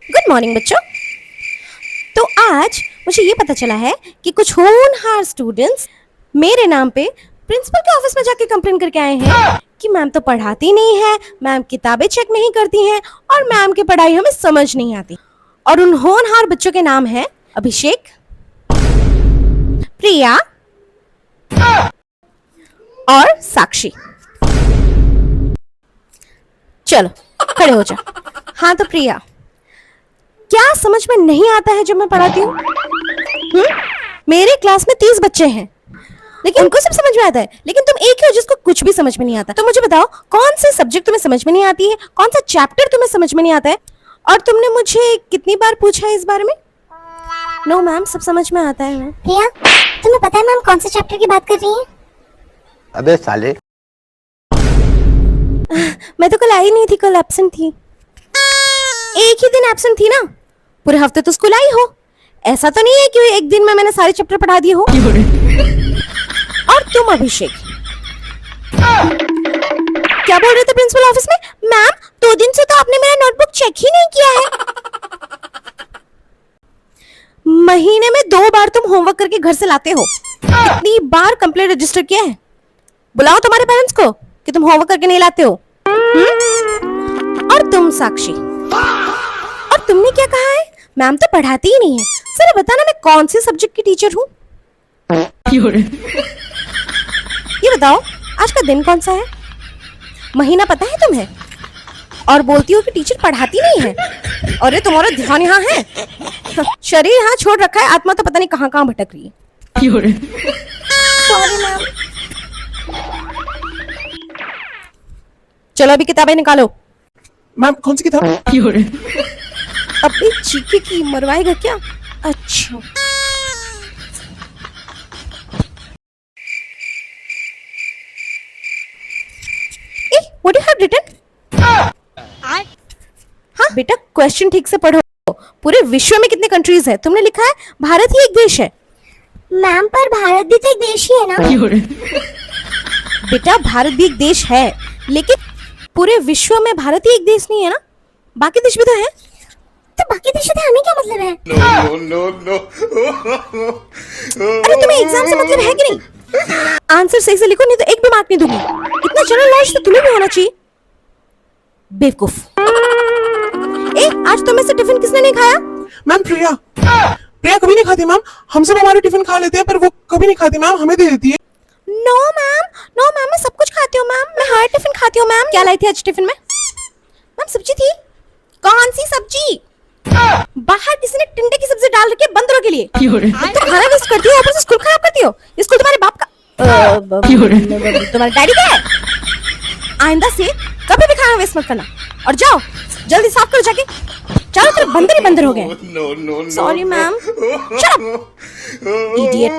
Good morning बच्चों। तो आज मुझे ये पता चला है कि कुछ होनहार स्टूडेंट्स मेरे नाम पे प्रिंसिपल के ऑफिस में जाके कंप्लेन करके आए हैं कि मैम तो पढ़ाती नहीं है, मैम किताबें चेक नहीं करती हैं और मैम की पढ़ाई हमें समझ नहीं आती। और उन होनहार बच्चों के नाम है अभिषेक, प्रिया और साक्षी। चलो खड़े हो जा। हाँ तो प्रिया, क्या समझ में नहीं आता है जो मैं पढ़ाती हूँ? मेरे क्लास में 30 बच्चे हैं लेकिन उनको सब समझ में आता है, लेकिन तुम एक ही हो जिसको कुछ भी समझ में नहीं आता। तो मुझे बताओ, कौन सी सब्जेक्ट तुम्हें समझ में नहीं आती है, कौन सा चैप्टर तुम्हें समझ में नहीं आता है? और तुमने मुझे कितनी बार पूछा है इस बारे में? नो मैम, सब समझ में आता है मैम। प्रिया, तुम्हें पता है मैम कौन से चैप्टर की बात कर रही हैं? अबे साले, मैं तो कल आई नहीं थी, कल एब्सेंट थी। एक ही दिन एब्सेंट थी ना, पूरे हफ्ते तो स्कूल आई हो। ऐसा तो नहीं है कि एक दिन में मैंने सारे चैप्टर पढ़ा दिए हो। और तुम अभिषेक, क्या बोल रहे थे प्रिंसिपल ऑफिस में? मैम 2 दिन से तो आपने मेरा नोटबुक चेक ही नहीं किया है। महीने में 2 बार तुम होमवर्क करके घर से लाते हो। कितनी बार कंप्लेंट रजिस्टर किया है? बुलाओ तुम्हारे पेरेंट्स को कि तुम होमवर्क करके नहीं लाते हो। और तुम साक्षी, और तुमने क्या कहा है? मैम तो पढ़ाती ही नहीं है। सर बताना, मैं कौन से सब्जेक्ट की टीचर हूँ? ये बताओ, आज का दिन कौन सा है, महीना पता है तुम्हें? और बोलती हो कि टीचर पढ़ाती नहीं है। अरे तुम्हारा ध्यान यहाँ है, शरीर यहाँ छोड़ रखा है, आत्मा तो पता नहीं कहाँ कहाँ भटक रही है। Sorry ma'am. चलो अभी किताबें निकालो। मैम कौन सी किताब? अपनी चीखे की मरवाएगा क्या? अच्छा व्हाट यू हैव रिटन? हाँ बेटा, क्वेश्चन ठीक से पढ़ो। पूरे विश्व में कितने कंट्रीज है? तुमने लिखा है भारत ही एक देश है। मैम पर भारत भी तो एक देश ही है ना? बेटा भारत भी एक देश है, लेकिन पूरे विश्व में भारत ही एक देश नहीं है ना, बाकी देश भी तो है। तो बाकी देशों से हमें क्या मतलब है? अरे तुम्हें एग्जाम से मतलब है कि नहीं? आंसर सही से लिखो, नहीं तो एक भी मार्क नहीं दूंगी। इतना जनरल नॉलेज तो तुम्हें भी होना चाहिए, बेवकूफ। आज तो में से टिफिन किसने नहीं खाया? मैम प्रिया कभी नहीं खाती मैम। हम सब हमारे टिफिन खा लेते हैं पर वो कभी नहीं खाती मैम, हमें दे देती है। नो मैम, मैं सब कुछ खाती हूँ मैम, मैं हर टिफिन खाती हूँ मैम। क्या लाई थी आज टिफिन में? मैम सब्जी थी। कौन सी सब्जी? बाहर किसी ने टिंडे की सब्जी डाल रखी है बंदरों के लिए। तो खाना वेस्ट करती हो, ऊपर से स्कूल खराब करती हो। स्कूल तुम्हारे बाप का, तुम्हारे डैडी का है। आइंदा से कभी भी खाना वेस्ट मत करना। और जाओ जल्दी साफ करो, जाके चारों तरफ बंदर ही बंदर हो गए। Sorry ma'am, shut up idiot.